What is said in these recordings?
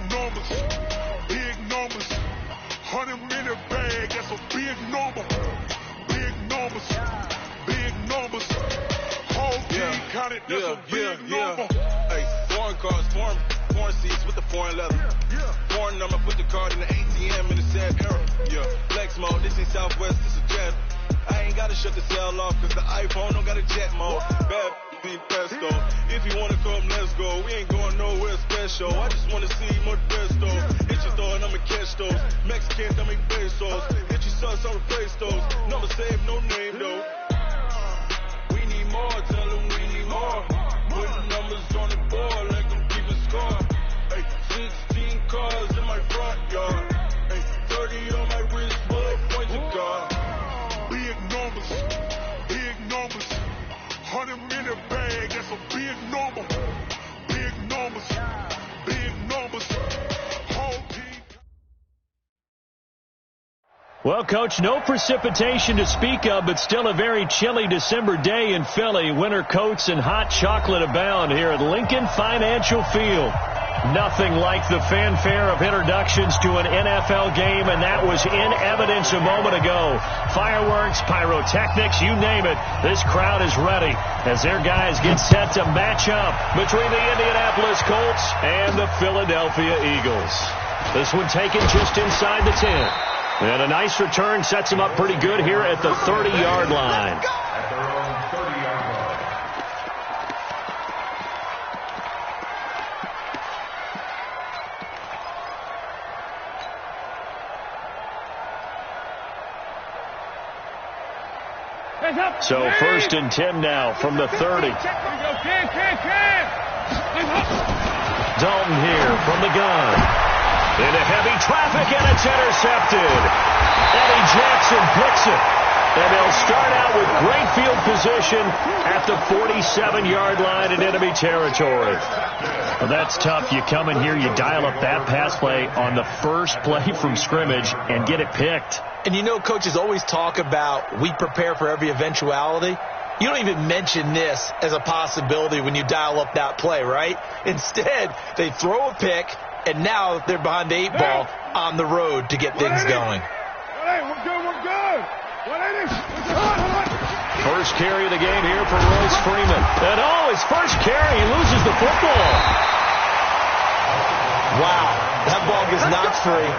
numbers, big numbers. 100-minute bag, that's a big number. Big numbers, big numbers. Whole team counted, that's a big number. Hey, foreign cars, foreign seats with the foreign leather. Foreign number, put the card in the ATM in the sad era. Flex mode, this ain't Southwest, this is Jet. I ain't gotta shut the cell off, cause the iPhone don't got a jet mode. Bad be pesto. If you wanna come, let's go. We ain't going nowhere special. I just wanna see Modesto. Hit your throw and I'ma catch those. Mexicans, I make pesos. Hit your sus, I'll replace those. Number save, no name though. We need more, tell them we need more. Putting numbers on the board like I'm keeping score. Hey, 16 cars in my front yard. Hey, 30 on my wrist, bullet points of God. Big numbers, big numbers. 100-minute bag, that's a big number. Big numbers, big numbers. Whole team. Well, Coach, no precipitation to speak of, but still a very chilly December day in Philly. Winter coats and hot chocolate abound here at Lincoln Financial Field. Nothing like the fanfare of introductions to an NFL game, and that was in evidence a moment ago. Fireworks, pyrotechnics, you name it. This crowd is ready as their guys get set to match up between the Indianapolis Colts and the Philadelphia Eagles. This one taken just inside the 10. And a nice return sets them up pretty good here at the 30-yard line. So 1st and 10 now from the 30. Dalton here from the gun. Into heavy traffic, and it's intercepted. Eddie Jackson picks it. And they'll start out with great field position at the 47-yard line in enemy territory. Well, that's tough. You come in here, you dial up that pass play on the first play from scrimmage and get it picked. And you know, coaches always talk about we prepare for every eventuality. You don't even mention this as a possibility when you dial up that play, right? Instead, they throw a pick, and now they're behind the 8 ball on the road to get things going. We're good. First carry of the game here for Royce Freeman. And his first carry, he loses the football. Wow, that ball gets knocked free,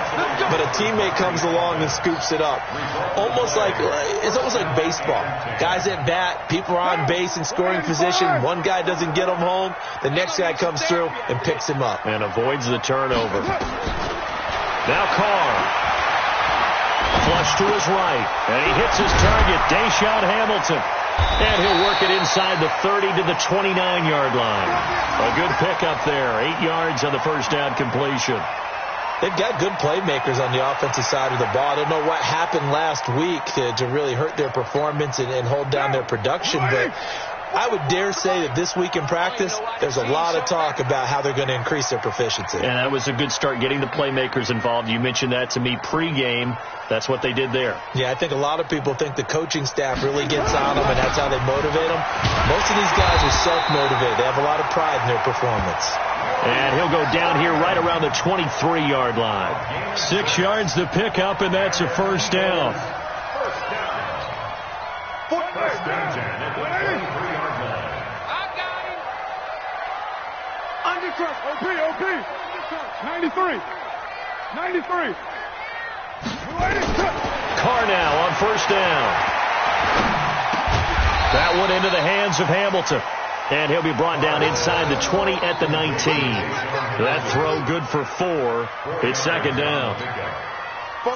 but a teammate comes along and scoops it up. It's almost like baseball. Guys at bat, people are on base in scoring position. One guy doesn't get him home. The next guy comes through and picks him up. And avoids the turnover. Now Carr. Flush to his right, and he hits his target, Deshaun Hamilton. And he'll work it inside the 30 to the 29-yard line. A good pickup there, 8 yards on the first down completion. They've got good playmakers on the offensive side of the ball. I don't know what happened last week to really hurt their performance and hold down their production, but I would dare say that this week in practice, there's a lot of talk about how they're going to increase their proficiency. And that was a good start, getting the playmakers involved. You mentioned that to me pregame. That's what they did there. Yeah, I think a lot of people think the coaching staff really gets on them, and that's how they motivate them. Most of these guys are self-motivated. They have a lot of pride in their performance. And he'll go down here right around the 23-yard line. 6 yards to pick up, and that's a first down. First down at the 23-yard line. I got him. Undercut. OP. 93. Carr now on first down. That one into the hands of Hamilton. And he'll be brought down inside the 20 at the 19. That throw good for 4. It's second down.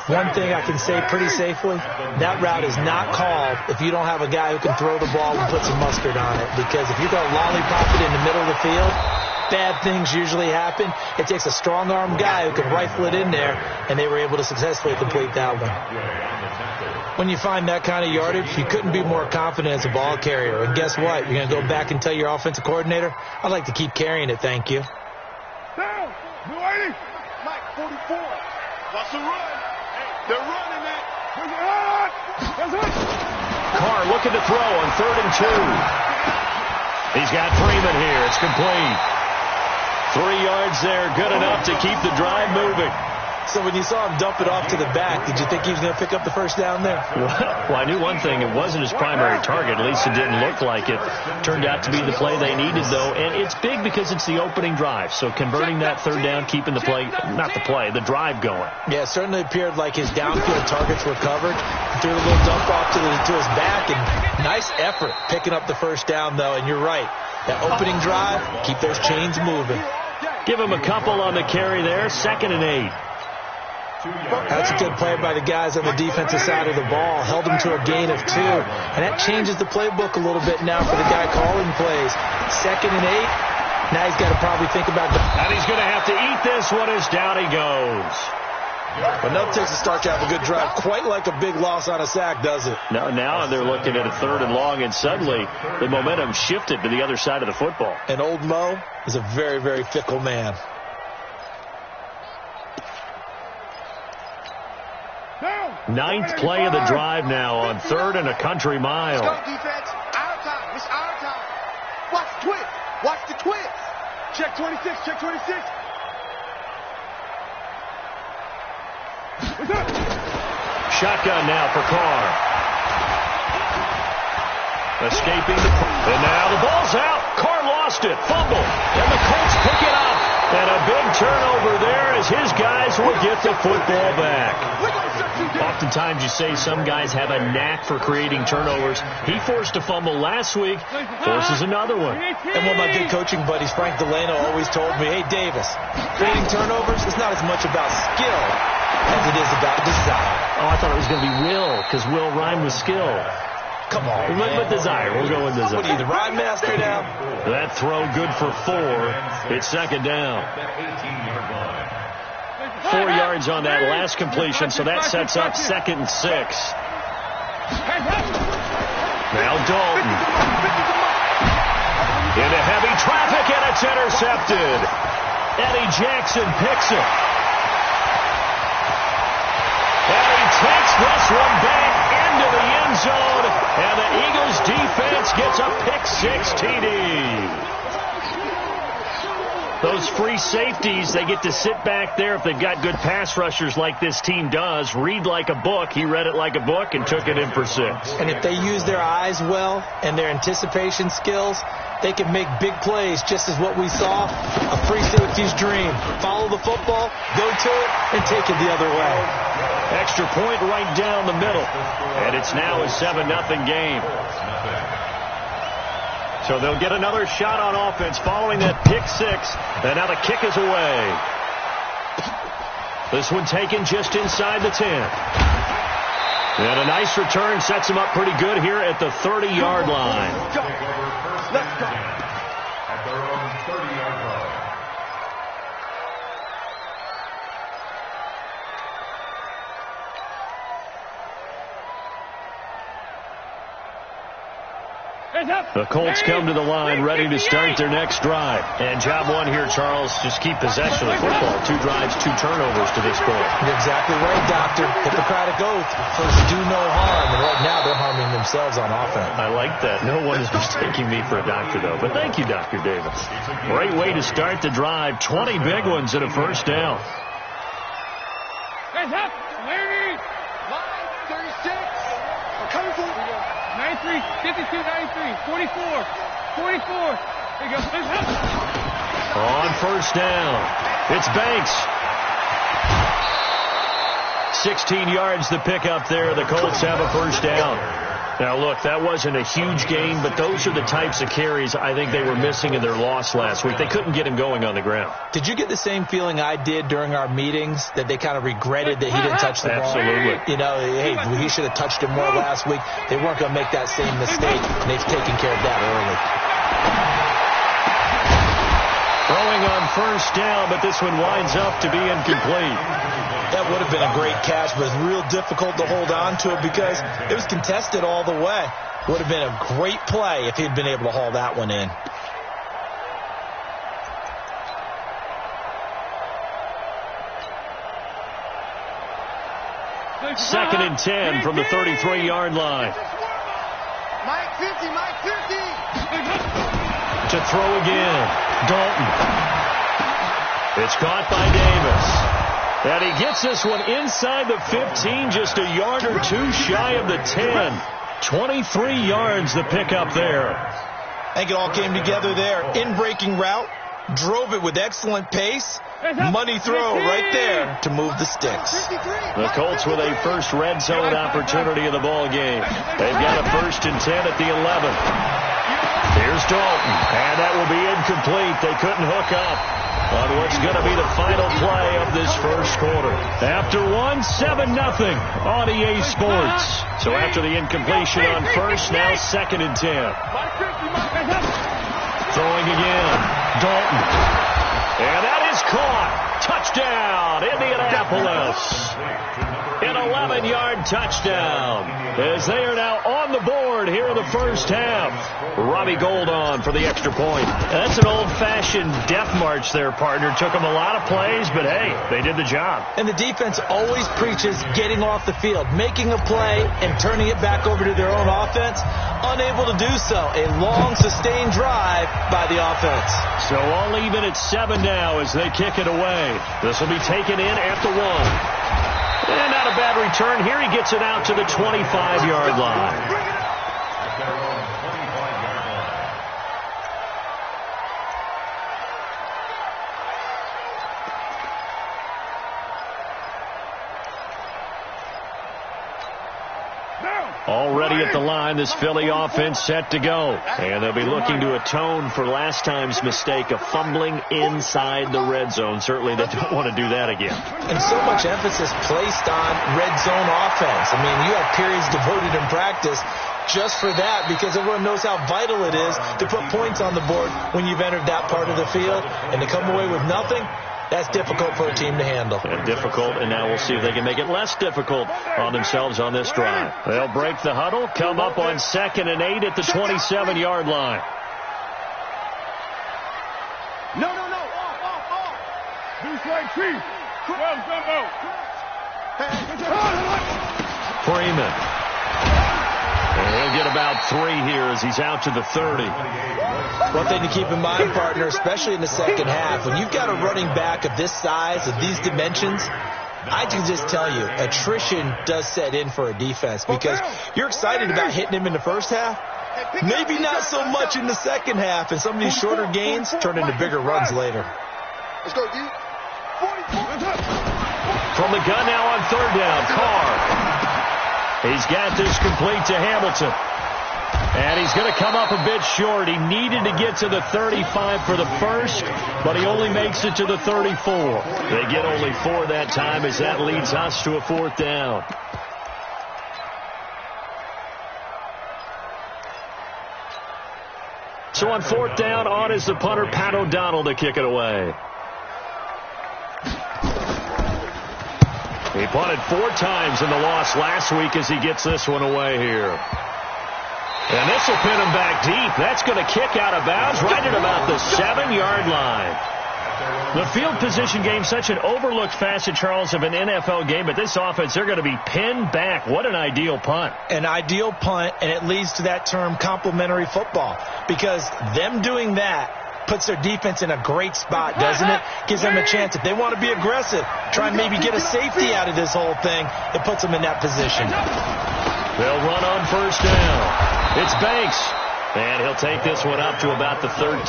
One thing I can say pretty safely, that route is not called if you don't have a guy who can throw the ball and put some mustard on it. Because if you're going to lollipop it in the middle of the field, bad things usually happen. It takes a strong-armed guy who can rifle it in there, and they were able to successfully complete that one. When you find that kind of yardage, you couldn't be more confident as a ball carrier. And guess what? You're going to go back and tell your offensive coordinator, I'd like to keep carrying it, thank you. Down. Mike, 44. Watch the run. They're running it. Carr looking to throw on 3rd and 2. He's got Freeman here. It's complete. 3 yards there, good enough to keep the drive moving. So when you saw him dump it off to the back, did you think he was going to pick up the first down there? Well, I knew one thing. It wasn't his primary target. At least it didn't look like it. Turned out to be the play they needed, though. And it's big because it's the opening drive. So converting that third down, keeping the the drive going. Yeah, it certainly appeared like his downfield targets were covered. He threw a little dump off to his back, and nice effort picking up the first down, though. And you're right. That opening drive, keep those chains moving. Give him a couple on the carry there. 2nd and 8. That's a good play by the guys on the defensive side of the ball. Held them to a gain of 2. And that changes the playbook a little bit now for the guy calling plays. 2nd and 8. Now he's got to probably think about and he's going to have to eat this one as down he goes. But enough takes to start to have a good drive. Quite like a big loss on a sack, does it? No, now they're looking at a 3rd and long, and suddenly the momentum shifted to the other side of the football. And old Mo is a very, very fickle man. Ninth play of the drive now on 3rd and a country mile. Let's go, defense. Our time. It's our time. Watch the twist. Watch the twist. Check 26. Check 26. Shotgun now for Carr. Escaping and now the ball's out. Carr lost it. Fumble. And the Colts pick it up. And a big turnover there as his guys will get the football back. Oftentimes you say some guys have a knack for creating turnovers. He forced a fumble last week, forces another one. And one of my good coaching buddies, Frank Delano, always told me, hey, Davis, creating turnovers is not as much about skill as it is about desire. Oh, I thought it was going to be will, because will rhyme with skill. Come on, With desire. We'll go with desire. What are you, the rhyme master now? That throw good for 4. It's 2nd down. 4 yards on that last completion, so that sets up 2nd and 6. Now Dalton. Into heavy traffic, and it's intercepted. Eddie Jackson picks it. And he takes this one back into the end zone, and the Eagles defense gets a pick-6 TD. Those free safeties, they get to sit back there if they've got good pass rushers like this team does. Read like a book. He read it like a book and took it in for 6. And if they use their eyes well and their anticipation skills, they can make big plays, just as what we saw, a free safety's dream. Follow the football, go to it, and take it the other way. Extra point right down the middle. And it's now a 7-0 game. So they'll get another shot on offense following that pick-6. And now the kick is away. This one taken just inside the 10. And a nice return sets him up pretty good here at the 30-yard line. Let's go. At their own 30-yard line. The Colts come to the line ready to start their next drive. And job one here, Charles, just keep possession of the football. 2 drives, 2 turnovers to this point. You're exactly right, Doctor. Hippocratic oath. First, do no harm. And right now, they're harming themselves on offense. I like that. No one is mistaking me for a doctor, though. But thank you, Dr. Davis. Great way to start the drive. 20 big ones and a first down. Hands up. Larry. Line 36. I'm coming for you. 93, 52, 93, 44, 44. There you go. Hands up. On first down, it's Banks. 16 yards the pickup there. The Colts have a first down. Now, look, that wasn't a huge gain, but those are the types of carries I think they were missing in their loss last week. They couldn't get him going on the ground. Did you get the same feeling I did during our meetings, that they kind of regretted that he didn't touch the ball? Absolutely. You know, hey, he should have touched him more last week. They weren't going to make that same mistake, and they've taken care of that early. Throwing on first down, but this one winds up to be incomplete. That would have been a great catch, but it's real difficult to hold on to it because it was contested all the way. Would have been a great play if he'd been able to haul that one in. Second and 10 from the 33-yard line. Mike 50, Mike 50. To throw again, Dalton. It's caught by Davis. And he gets this one inside the 15, just a yard or two shy of the 10. 23 yards the pickup there. I think it all came together there. In-breaking route, drove it with excellent pace. Money throw right there to move the sticks. The Colts with a first red zone opportunity in the ball game. They've got a 1st and 10 at the 11. Here's Dalton, and that will be incomplete. They couldn't hook up on what's going to be the final play of this first quarter. After 7-0 on EA Sports. So after the incompletion on first, now 2nd and 10. Throwing again, Dalton. And that is caught. Touchdown, Indianapolis. An 11-yard touchdown as they are now on the board here in the first half. Robbie Gould on for the extra point. That's an old-fashioned death march there, partner. Took them a lot of plays, but, hey, they did the job. And the defense always preaches getting off the field, making a play and turning it back over to their own offense. Unable to do so. A long, sustained drive by the offense. So all even at 7 now as they kick it away. This will be taken in at the 1. And not a bad return here. He gets it out to the 25-yard line. Already at the line, this Philly offense set to go. And they'll be looking to atone for last time's mistake of fumbling inside the red zone. Certainly they don't want to do that again. And so much emphasis placed on red zone offense. I mean, you have periods devoted in practice just for that because everyone knows how vital it is to put points on the board when you've entered that part of the field. And to come away with nothing, that's difficult for a team to handle. And difficult, and now we'll see if they can make it less difficult on themselves on this drive. They'll break the huddle, come up on 2nd and 8 at the 27-yard line. No. Off. Deuce right, tree. 12, Jumbo. Freeman. And he'll get about 3 here as he's out to the 30. One thing to keep in mind, partner, especially in the second half, when you've got a running back of this size, of these dimensions, I can just tell you, attrition does set in for a defense because you're excited about hitting him in the first half. Maybe not so much in the second half, and some of these shorter gains turn into bigger runs later. Let's go, D. From the gun now on 3rd down, Carr. He's got this complete to Hamilton. And he's going to come up a bit short. He needed to get to the 35 for the first, but he only makes it to the 34. They get only 4 that time as that leads us to a 4th down. So on 4th down, on is the punter, Pat O'Donnell, to kick it away. He punted 4 times in the loss last week as he gets this one away here. And this will pin him back deep. That's going to kick out of bounds right at about the 7-yard line. The field position game, such an overlooked facet, Charles, of an NFL game, but this offense, they're going to be pinned back. What an ideal punt. An ideal punt, and it leads to that term complementary football, because them doing that puts their defense in a great spot, doesn't it? Gives them a chance. If they want to be aggressive, try and maybe get a safety out of this whole thing, it puts them in that position. They'll run on 1st down. It's Banks, and he'll take this one up to about the 13.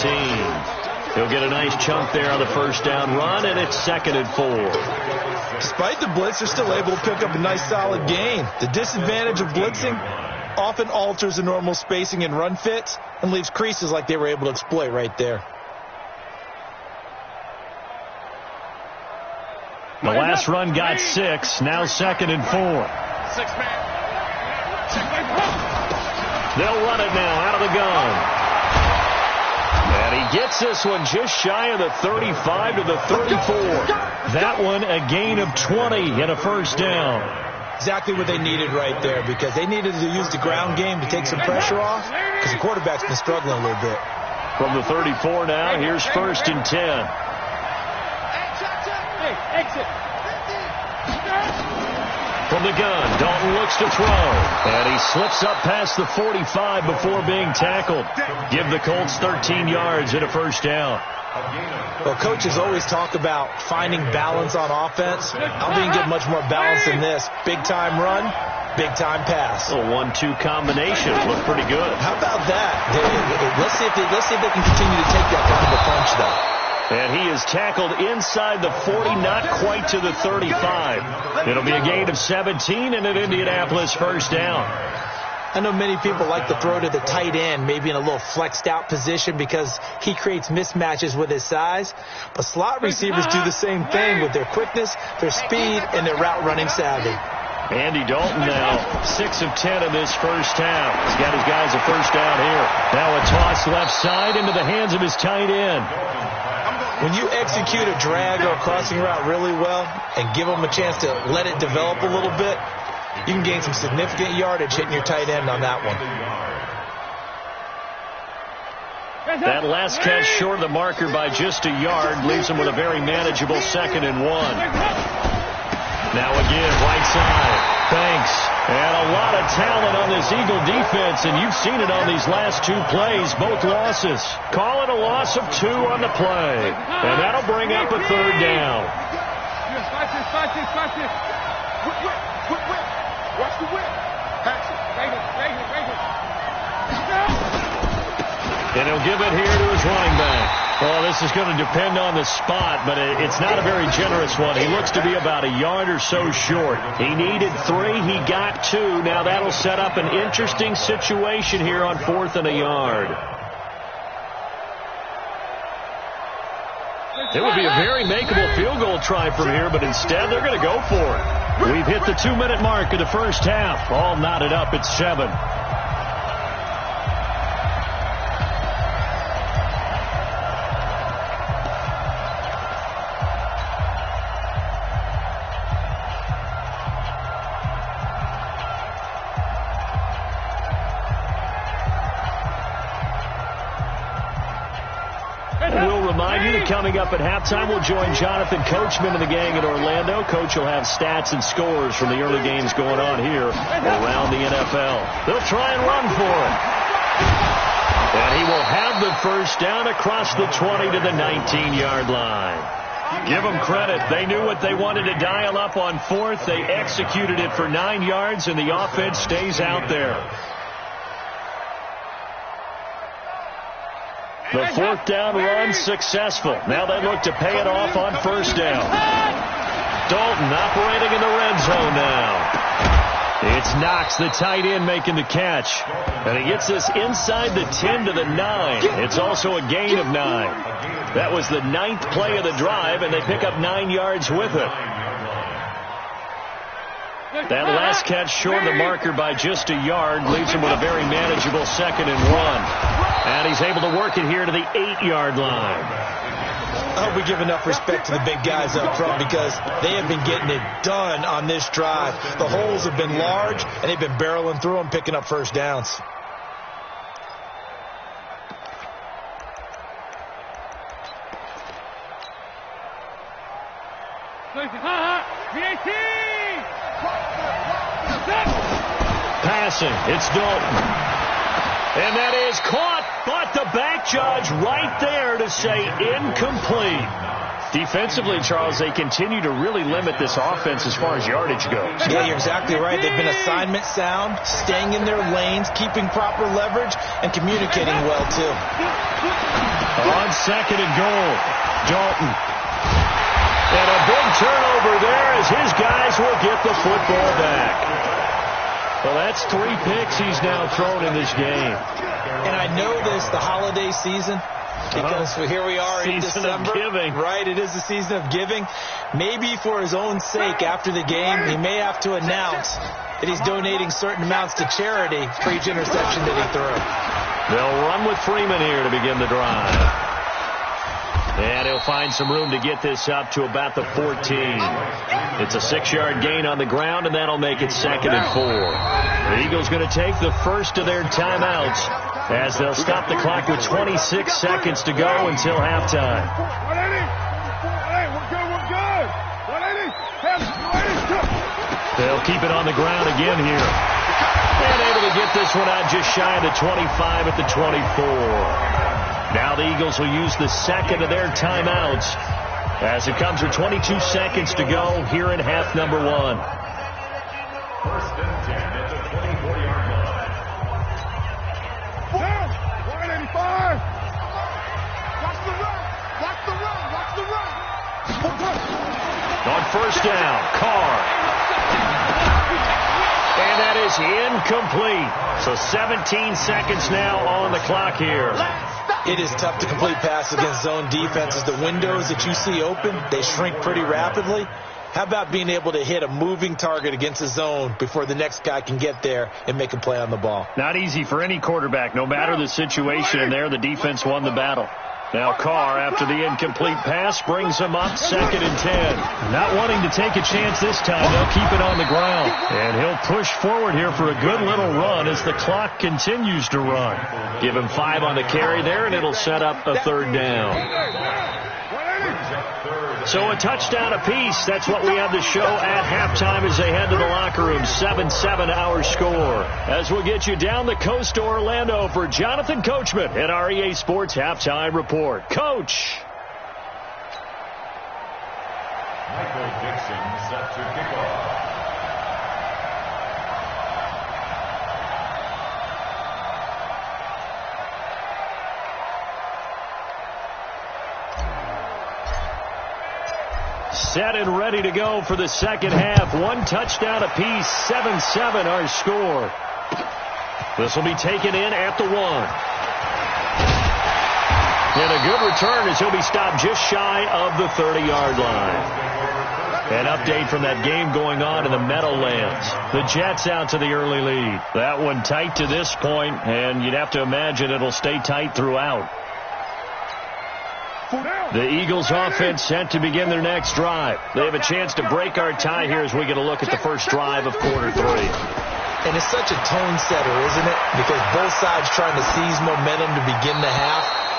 He'll get a nice chunk there on the 1st down run, and it's 2nd and 4. Despite the blitz, they're still able to pick up a nice solid gain. The disadvantage of blitzing often alters the normal spacing and run fits and leaves creases like they were able to exploit right there. The last run got 6, now 2nd and 4. 6-man. They'll run it now out of the gun. And he gets this one just shy of the 35 to the 34. That one a gain of 20 and a 1st down. Exactly what they needed right there, because they needed to use the ground game to take some pressure off, because the quarterback's been struggling a little bit. From the 34 now, here's 1st and 10. Hey, exit. From the gun, Dalton looks to throw, and he slips up past the 45 before being tackled. Give the Colts 13 yards and a 1st down. Well, coaches always talk about finding balance on offense. I'm being given much more balance than this. Big-time run, big-time pass. A 1-2 combination. Looked pretty good. How about that? Let's see if they can continue to take that kind of a punch, though. And he is tackled inside the 40, not quite to the 35. It'll be a gain of 17 and an Indianapolis first down. I know many people like to throw to the tight end, maybe in a little flexed out position because he creates mismatches with his size. But slot receivers do the same thing with their quickness, their speed, and their route running savvy. Andy Dalton now 6 of 10 in this first half. He's got his guys a first down here. Now a toss left side into the hands of his tight end. When you execute a drag or a crossing route really well and give them a chance to let it develop a little bit, you can gain some significant yardage hitting your tight end on that one. That last catch short of the marker by just a yard leaves him with a very manageable 2nd and 1. Now again, right side. Banks. And a lot of talent on this Eagle defense, and you've seen it on these last 2 plays, both losses. Call it a loss of 2 on the play. And that'll bring up a 3rd down. Watch this. Whip. Watch the whip. Pass it. Break it. And he'll give it here to his running back. Well, this is going to depend on the spot, but it's not a very generous one. He looks to be about a yard or so short. He needed 3. He got 2. Now that'll set up an interesting situation here on 4th and a yard. It would be a very makeable field goal try from here, but instead they're going to go for it. We've hit the 2-minute mark of the first half. All knotted up at 7. Coming up at halftime, we'll join Jonathan Coachman and the gang in Orlando. Coach will have stats and scores from the early games going on here around the NFL. They'll try and run for it. And he will have the first down across the 20 to the 19-yard line. Give them credit. They knew what they wanted to dial up on 4th. They executed it for 9 yards, and the offense stays out there. The 4th down run successful. Now they look to pay it off on first down. Dalton operating in the red zone now. It's Knox, the tight end, making the catch. And he gets this inside the 10 to the 9. It's also a gain of 9. That was the 9th play of the drive, and they pick up 9 yards with it. That last catch short of the marker by just a yard leaves him with a very manageable 2nd and 1. And he's able to work it here to the 8-yard line. I hope we give enough respect to the big guys up front because they have been getting it done on this drive. The holes have been large, and they've been barreling through them, picking up first downs. Passing, it's Dalton. And that is caught, but the back judge right there to say incomplete. Defensively, Charles, they continue to really limit this offense as far as yardage goes. Yeah, you're exactly right. They've been assignment sound, staying in their lanes, keeping proper leverage, and communicating well, too. On 2nd and goal, Dalton. And a big turnover there as his guys will get the football back. Well, that's 3 picks he's now thrown in this game. And I know this, the holiday season, because here we are in December. Season of giving. Right, it is the season of giving. Maybe for his own sake after the game, he may have to announce that he's donating certain amounts to charity for each interception that he threw. They'll run with Freeman here to begin the drive. And he'll find some room to get this up to about the 14. It's a 6-yard gain on the ground, and that'll make it 2nd and 4. The Eagles going to take the first of their timeouts as they'll stop the clock with 26 seconds to go until halftime. They'll keep it on the ground again here. And able to get this one out just shy of the 25 at the 24. Now the Eagles will use the second of their timeouts as it comes with 22 seconds to go here in half number 1. First and 10 at the 24-yard line. 185. Watch the run. Watch the run. Watch the run. On first down, Carr. And that is incomplete. So 17 seconds now on the clock here. It is tough to complete passes against zone defenses. The windows that you see open, they shrink pretty rapidly. How about being able to hit a moving target against a zone before the next guy can get there and make a play on the ball? Not easy for any quarterback, no matter the situation, and there the defense won the battle. Now Carr, after the incomplete pass, brings him up 2nd and 10. Not wanting to take a chance this time, they'll keep it on the ground. And he'll push forward here for a good little run as the clock continues to run. Give him 5 on the carry there, and it'll set up a 3rd down. So a touchdown apiece. That's what we have to show at halftime as they head to the locker room. 7-7 our score. As we'll get you down the coast to Orlando for Jonathan Coachman at our EA Sports Halftime Report. Coach. Michael Dixon set to kick off. Set and ready to go for the second half. 1 touchdown apiece. 7-7 our score. This will be taken in at the 1. And a good return as he'll be stopped just shy of the 30-yard line. An update from that game going on in the Meadowlands. The Jets out to the early lead. That one tight to this point, and you'd have to imagine it'll stay tight throughout. The Eagles offense set to begin their next drive. They have a chance to break our tie here as we get a look at the first drive of quarter 3. And it's such a tone setter, isn't it? Because both sides trying to seize momentum to begin the half.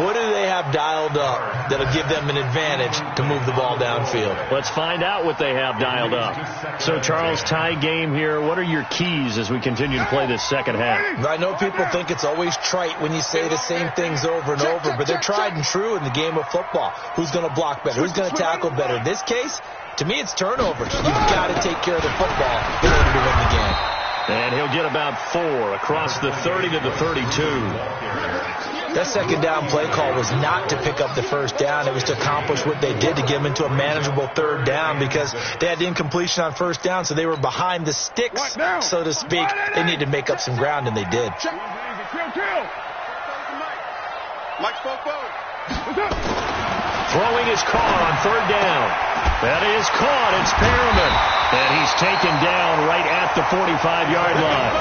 What do they have dialed up that'll give them an advantage to move the ball downfield? Let's find out what they have dialed up. So, Charles, tie game here. What are your keys as we continue to play this second half? I know people think it's always trite when you say the same things over and over, but they're tried and true in the game of football. Who's going to block better? Who's going to tackle better? In this case, to me, it's turnovers. You've got to take care of the football in order to win the game. And he'll get about 4 across the 30 to the 32. That second down play call was not to pick up the first down. It was to accomplish what they did to get them into a manageable 3rd down because they had incompletion on first down, so they were behind the sticks, so to speak. They needed to make up some ground, and they did. Throwing his caught on 3rd down. That is caught. It's Perriman. And he's taken down right at the 45-yard line.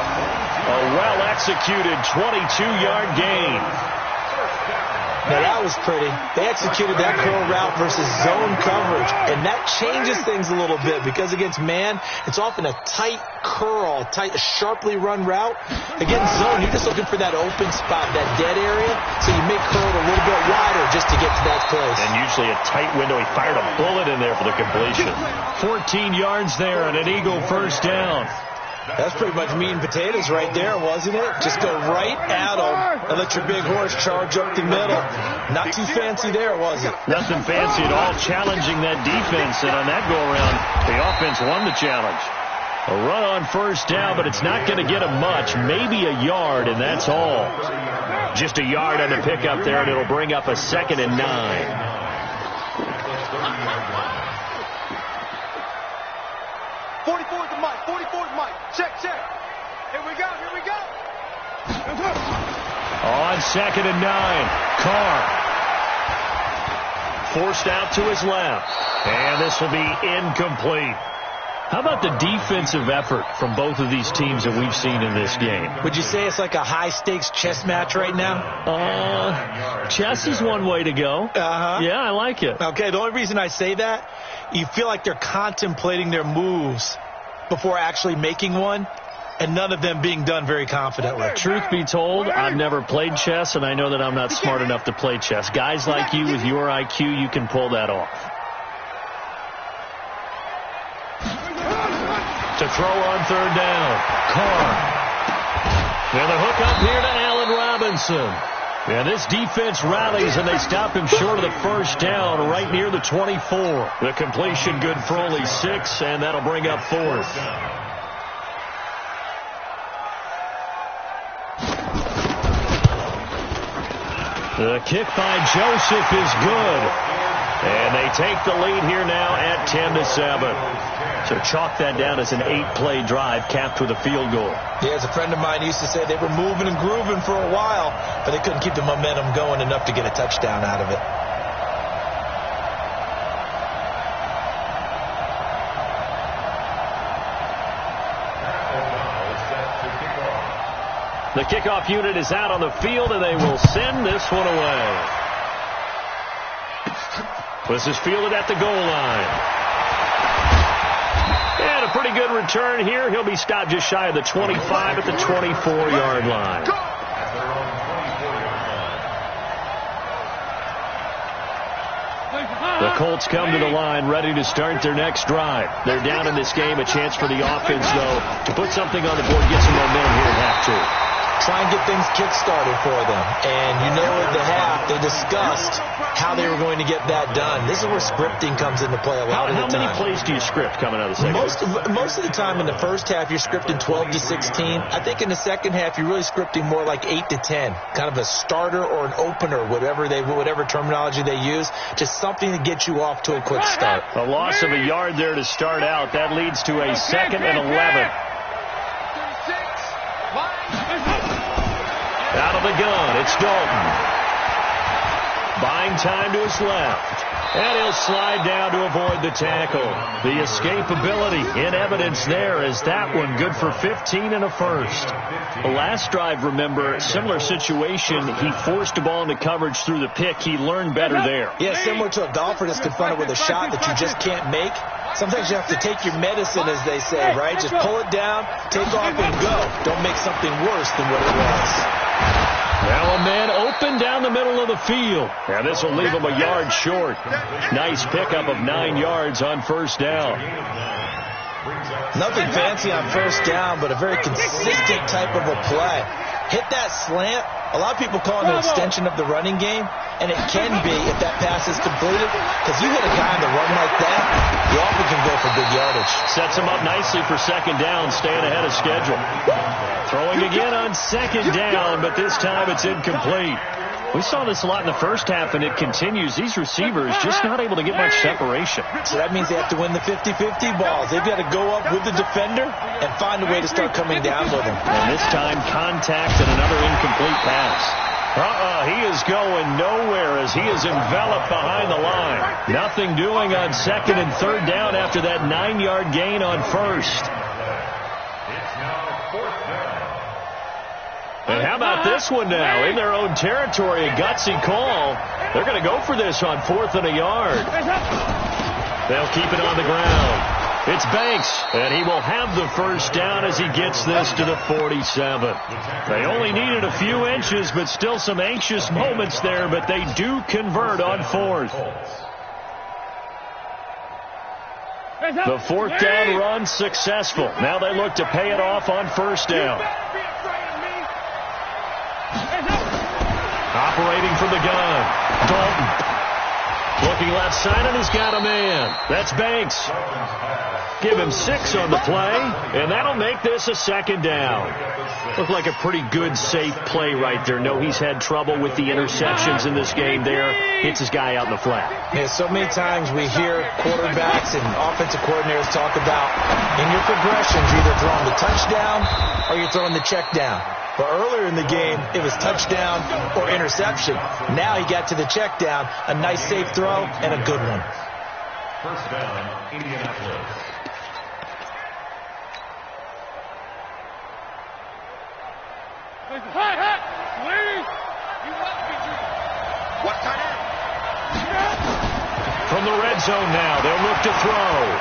A well-executed 22-yard gain. Now, that was pretty. They executed that curl route versus zone coverage, and that changes things a little bit because against man, it's often a tight curl, sharply run route. Against zone, you're just looking for that open spot, that dead area, so you make curl a little bit wider just to get to that place. And usually a tight window. He fired a bullet in there for the completion. 14 yards there and an Eagle first down. That's pretty much meat and potatoes right there, wasn't it? Just go right at them and let your big horse charge up the middle. Not too fancy there, was it? Nothing fancy at all, challenging that defense. And on that go-around, the offense won the challenge. A run on first down, but it's not going to get him much. Maybe a yard, and that's all. Just a yard on the pickup there, and it'll bring up a 2nd and 9. 44's the mic. 44's the mic. Check. Here we go. On 2nd and 9, Carr. Forced out to his left. And this will be incomplete. How about the defensive effort from both of these teams that we've seen in this game? Would you say it's like a high-stakes chess match right now? Chess is one way to go. Yeah, I like it. Okay, the only reason I say that, you feel like they're contemplating their moves before actually making one, and none of them being done very confidently. Truth be told, I've never played chess, and I know that I'm not smart enough to play chess. Guys like you with your IQ, you can pull that off. To throw on 3rd down, Carr. And the hook up here to Allen Robinson. And this defense rallies, and they stop him short of the first down right near the 24. The completion good for only 6, and that'll bring up 4th. The kick by Joseph is good. And they take the lead here now at 10-7. So chalk that down as an 8-play drive capped with a field goal. Yeah, as a friend of mine used to say, they were moving and grooving for a while, but they couldn't keep the momentum going enough to get a touchdown out of it. The kickoff unit is out on the field, and they will send this one away. This is fielded at the goal line. And a pretty good return here. He'll be stopped just shy of the 25 at the 24-yard line. The Colts come to the line ready to start their next drive. They're down in this game. A chance for the offense, though, to put something on the board, get some momentum here at half 2. Try and get things kick-started for them. And you know at the half, they discussed how they were going to get that done. This is where scripting comes into play a lot of the time. How many plays do you script coming out of the second half? Most of the time in the first half, you're scripting 12 to 16. I think in the second half, you're really scripting more like 8 to 10. Kind of a starter or an opener, whatever terminology they use. Just something to get you off to a quick start. A loss of a yard there to start out. That leads to a 2nd and 11. Out of the gun, it's Dalton. Buying time to his left. And he'll slide down to avoid the tackle. The escapability in evidence there as that one good for 15 and a first. The last drive, remember, similar situation. He forced a ball into coverage through the pick. He learned better there. Yeah, similar to a golfer that's confronted with a shot that you just can't make. Sometimes you have to take your medicine, as they say, right? Just pull it down, take off, and go. Don't make something worse than what it was. Now a man open down the middle of the field. And this will leave him a yard short. Nice pickup of 9 yards on first down. Nothing fancy on first down, but a very consistent type of a play. Hit that slant. A lot of people call it an extension of the running game, and it can be if that pass is completed, because you hit a guy on the run like that, you often can go for big yardage. Sets him up nicely for second down, staying ahead of schedule. Throwing again on second down, but this time it's incomplete. We saw this a lot in the first half, and it continues. These receivers just not able to get much separation. So that means they have to win the 50-50 balls. They've got to go up with the defender and find a way to start coming down with him. And this time, contact and another incomplete pass. He is going nowhere as he is enveloped behind the line. Nothing doing on second and third down after that 9-yard gain on first. And how about this one now? In their own territory, a gutsy call. They're going to go for this on 4th and a yard. They'll keep it on the ground. It's Banks, and he will have the first down as he gets this to the 47. They only needed a few inches, but still some anxious moments there, but they do convert on 4th. The 4th down run successful. Now they look to pay it off on first down. Operating from the gun, Dalton. Looking left side, and he's got a man. That's Banks. Give him 6 on the play, and that'll make this a second down. Looked like a pretty good, safe play right there. No, he's had trouble with the interceptions in this game there. Hits his guy out in the flat. Yeah, so many times we hear quarterbacks and offensive coordinators talk about in your progressions, you're either throwing the touchdown or you're throwing the check down. But earlier in the game, it was touchdown or interception. Now he got to the check down, a nice safe throw, and a good one. First down, Indianapolis. From the red zone now, they'll look to throw.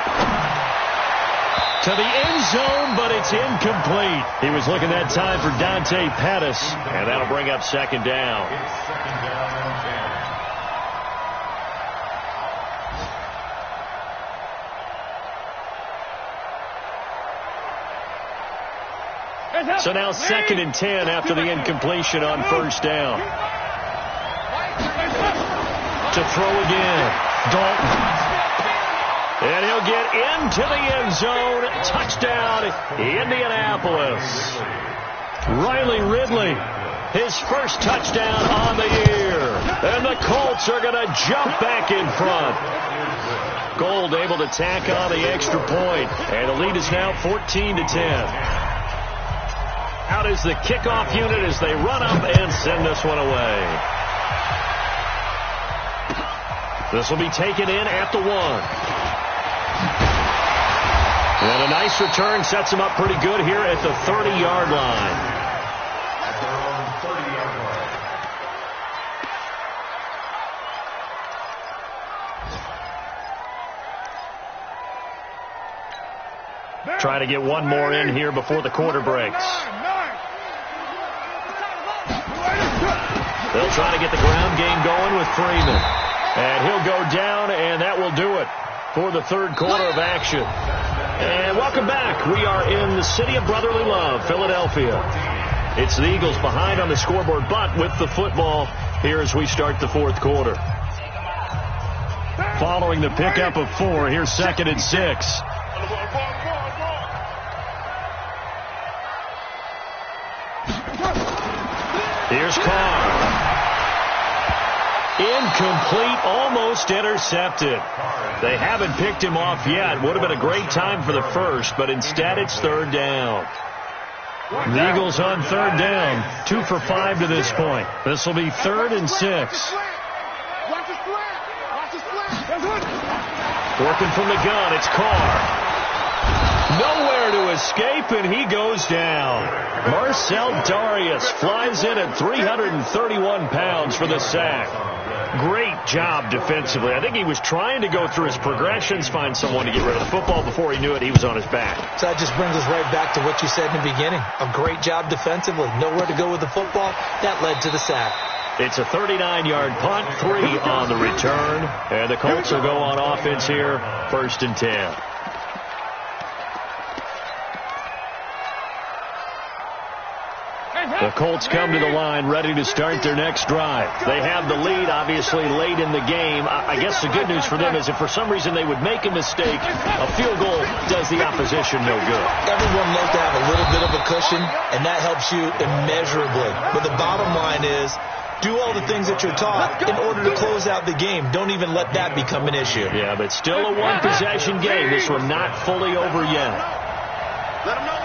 To the end zone, but it's incomplete. He was looking that time for Dante Pettis, and that'll bring up second down. So now 2nd and 10 after the incompletion on first down. to throw again. Dalton. And he'll get into the end zone. Touchdown, Indianapolis. Riley Ridley, his first touchdown on the year. And the Colts are going to jump back in front. Gold able to tack on the extra point. And the lead is now 14-10. Out is the kickoff unit as they run up and send this one away. This will be taken in at the 1. And a nice return sets him up pretty good here at the 30-yard line. At their own 30-yard line. Try to get one more in here before the quarter breaks. They'll try to get the ground game going with Freeman. And he'll go down, and that will do it for the third quarter of action. And welcome back. We are in the city of brotherly love, Philadelphia. It's the Eagles behind on the scoreboard, but with the football here as we start the fourth quarter. Following the pickup of 4, here's 2nd and 6. Here's Carr. Incomplete, almost intercepted. They haven't picked him off yet. Would have been a great time for the first, but instead it's 3rd down. The Eagles on 3rd down, 2 for 5 to this point. This will be 3rd and 6. Working from the gun, it's Carr. Nowhere to escape, and he goes down. Marcel Darius flies in at 331 pounds for the sack. Great job defensively. I think he was trying to go through his progressions, find someone to get rid of the football. Before he knew it, he was on his back. So that just brings us right back to what you said in the beginning. A great job defensively. Nowhere to go with the football. That led to the sack. It's a 39-yard punt, 3 on the return. And the Colts will go on offense here, 1st and 10. The Colts come to the line ready to start their next drive. They have the lead, obviously, late in the game. I guess the good news for them is if for some reason they would make a mistake, a field goal does the opposition no good. Everyone loves to have a little bit of a cushion, and that helps you immeasurably. But the bottom line is, do all the things that you're taught in order to close out the game. Don't even let that become an issue. Yeah, but still a one-possession game. This one not fully over yet. Let him know.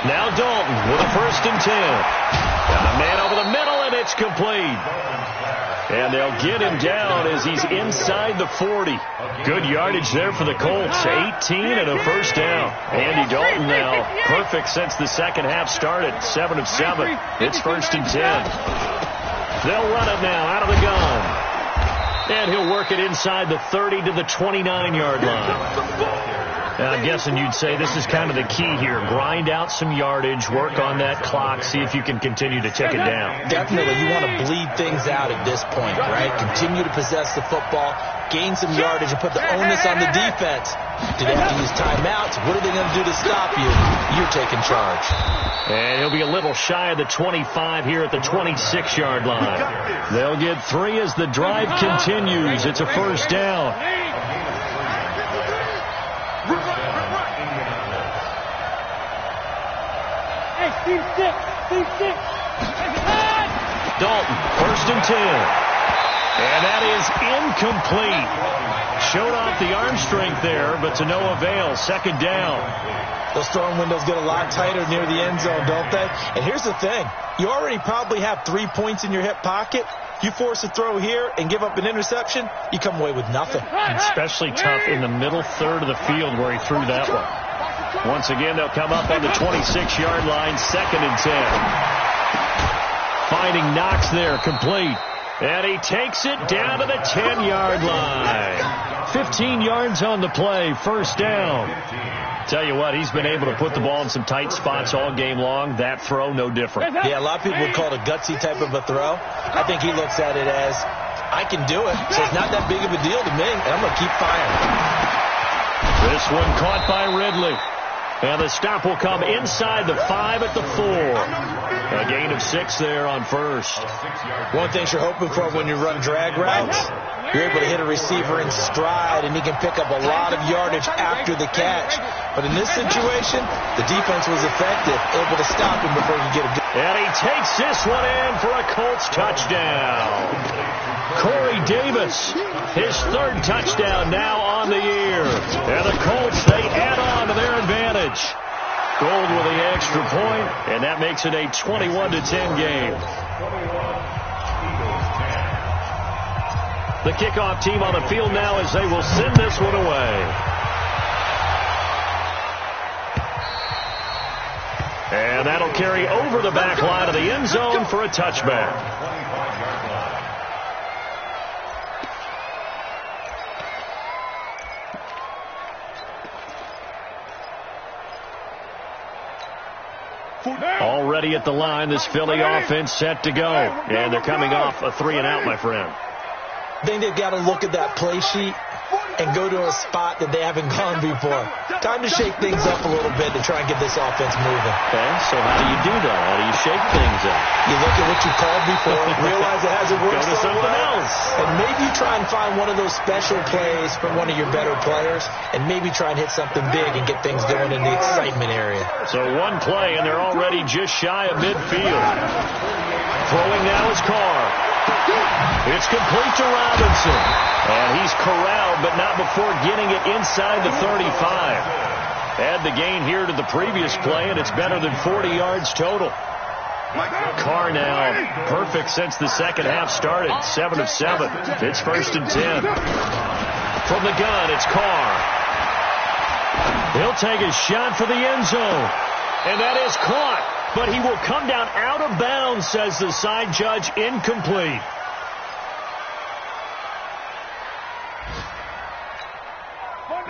Now Dalton with a 1st and 10. And a man over the middle, and it's complete. And they'll get him down as he's inside the 40. Good yardage there for the Colts. 18 and a 1st down. Andy Dalton now perfect since the second half started. 7 of 7. It's 1st and 10. They'll run it now out of the gun. And he'll work it inside the 30 to the 29-yard line. And I'm guessing you'd say this is kind of the key here. Grind out some yardage, work on that clock, see if you can continue to tick it down. Definitely. You want to bleed things out at this point, right? Continue to possess the football, gain some yardage, and put the onus on the defense. Do they have to use timeouts? What are they going to do to stop you? You're taking charge. And he'll be a little shy of the 25 here at the 26-yard line. They'll get 3 as the drive continues. It's a 1st down. Dalton, 1st and 10. And that is incomplete. Showed off the arm strength there, but to no avail. 2nd down. Those throwing windows get a lot tighter near the end zone, don't they? And here's the thing. You already probably have 3 points in your hip pocket. You force a throw here and give up an interception, you come away with nothing. Especially tough in the middle third of the field where he threw that one. Once again, they'll come up on the 26-yard line, 2nd and 10. Finding Knox there, complete. And he takes it down to the 10-yard line. 15 yards on the play, 1st down. Tell you what, he's been able to put the ball in some tight spots all game long. That throw, no different. Yeah, a lot of people would call it a gutsy type of a throw. I think he looks at it as, I can do it, so it's not that big of a deal to me, and I'm going to keep firing. This one caught by Ridley. And the stop will come inside the 5 at the 4. A gain of 6 there on first. One thing you're hoping for when you run drag routes, you're able to hit a receiver in stride, and he can pick up a lot of yardage after the catch. But in this situation, the defense was effective, able to stop him before he get a good. And he takes this one in for a Colts touchdown. Corey Davis, his 3rd touchdown now on the year. And the Colts, they add on to their advantage. Gold with the extra point, and that makes it a 21-10 game. The kickoff team on the field now as they will send this one away. And that'll carry over the back line of the end zone for a touchback. Already at the line, this Philly offense set to go. And they're coming off a 3-and-out, my friend. I think they've got to look at that play sheet and go to a spot that they haven't gone before. Time to shake things up a little bit to try and get this offense moving. Okay, so how do you do that? How do you shake things up? You look at what you called before, realize it hasn't worked Go to something else. And maybe you try and find one of those special plays from one of your better players, and maybe try and hit something big and get things going in the excitement area. So one play, and they're already just shy of midfield. Throwing now is Carr. It's complete to Robinson. And he's corralled, but not before getting it inside the 35. Add the gain here to the previous play, and it's better than 40 yards total. Carr now perfect since the second half started. 7 of 7. It's 1st and 10. From the gun, it's Carr. He'll take a shot for the end zone. And that is caught. But he will come down out of bounds, says the side judge. Incomplete.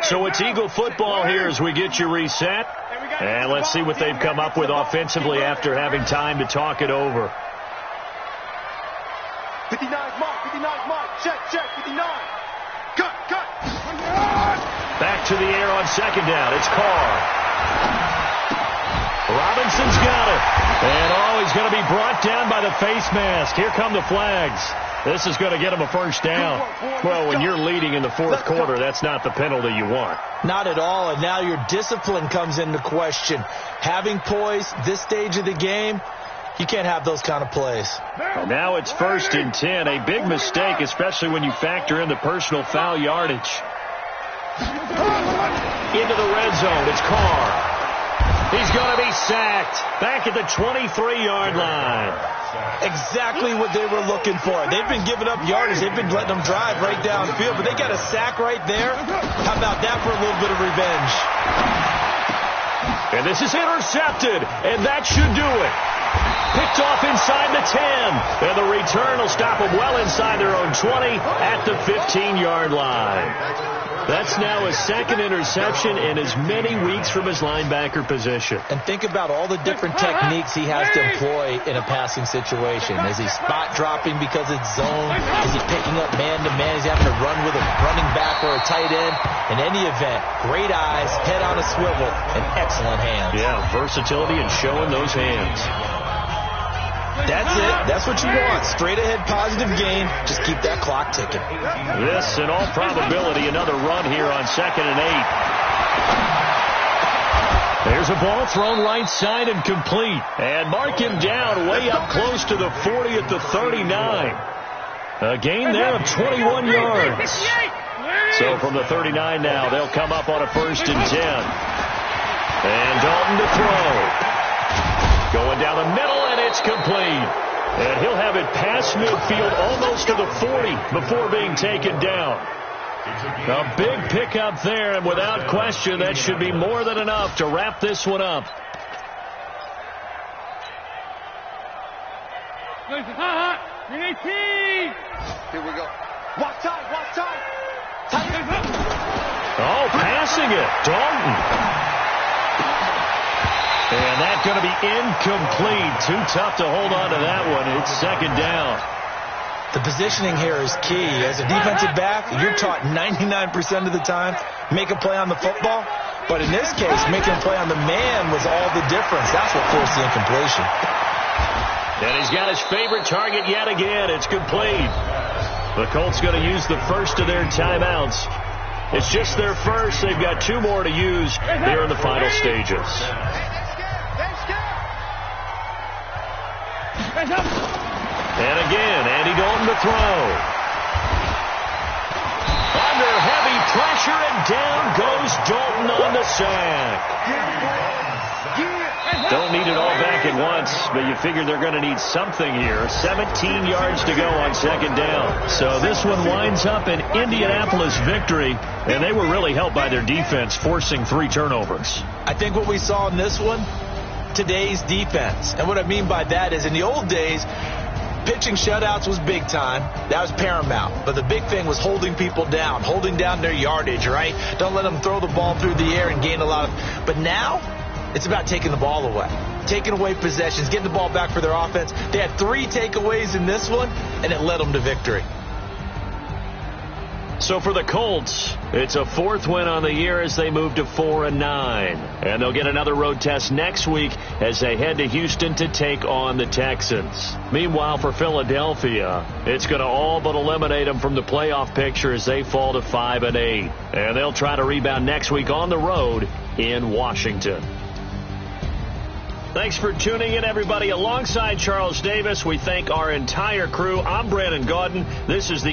So it's Eagle football here as we get you reset. And let's see what they've come up with offensively after having time to talk it over. 59 mark, check, 59. Cut. Back to the air on 2nd down. It's Carr. Robinson's got it. And he's going to be brought down by the face mask. Here come the flags. This is going to get him a 1st down. Well, when you're leading in the 4th quarter, that's not the penalty you want. Not at all, and now your discipline comes into question. Having poise this stage of the game, you can't have those kind of plays. Now it's 1st and 10. A big mistake, especially when you factor in the personal foul yardage. Into the red zone, it's Carr. He's going to be sacked back at the 23-yard line. Exactly what they were looking for. They've been giving up yardage. They've been letting them drive right downfield, but they got a sack right there. How about that for a little bit of revenge? And this is intercepted, and that should do it. Picked off inside the 10, and the return will stop them well inside their own 20 at the 15-yard line. That's now his 2nd interception in as many weeks from his linebacker position. And think about all the different techniques he has to employ in a passing situation. Is he spot dropping because it's zone? Is he picking up man-to-man? Is he having to run with a running back or a tight end? In any event, great eyes, head on a swivel, and excellent hands. Yeah, versatility and showing those hands. That's it. That's what you want. Straight ahead positive gain. Just keep that clock ticking. This, in all probability, another run here on 2nd and 8. There's a ball thrown right side and complete. And mark him down way up close to the 40 at the 39. A gain there of 21 yards. So from the 39 now, they'll come up on a 1st and 10. And Dalton to throw. Going down the middle, and it's complete. And he'll have it past midfield almost to the 40 before being taken down. A big pickup there, and without question, that should be more than enough to wrap this one up. Here we go. Watch time. Oh, passing it. Dalton. And that's going to be incomplete. Too tough to hold on to that one. It's 2nd down. The positioning here is key. As a defensive back, you're taught 99% of the time, make a play on the football. But in this case, making a play on the man was all the difference. That's what forced the incompletion. And he's got his favorite target yet again. It's complete. The Colts going to use the first of their timeouts. It's just their first. They've got 2 more to use here in the final stages. And again, Andy Dalton to throw. Under heavy pressure, and down goes Dalton on the sack. Don't need it all back at once, but you figure they're going to need something here. 17 yards to go on second down. So this one winds up an Indianapolis victory, and they were really helped by their defense, forcing 3 turnovers. I think what we saw in this one, today's defense. And what I mean by that is in the old days, pitching shutouts was big time. That was paramount. But the big thing was holding people down, holding down their yardage, right? Don't let them throw the ball through the air and gain a lot of. But now, it's about taking the ball away, taking away possessions, getting the ball back for their offense. They had 3 takeaways in this one, and it led them to victory. So for the Colts, it's a 4th win on the year as they move to 4-9. And they'll get another road test next week as they head to Houston to take on the Texans. Meanwhile, for Philadelphia, it's going to all but eliminate them from the playoff picture as they fall to 5-8. And they'll try to rebound next week on the road in Washington. Thanks for tuning in, everybody. Alongside Charles Davis, we thank our entire crew. I'm Brandon Gaudin. This is the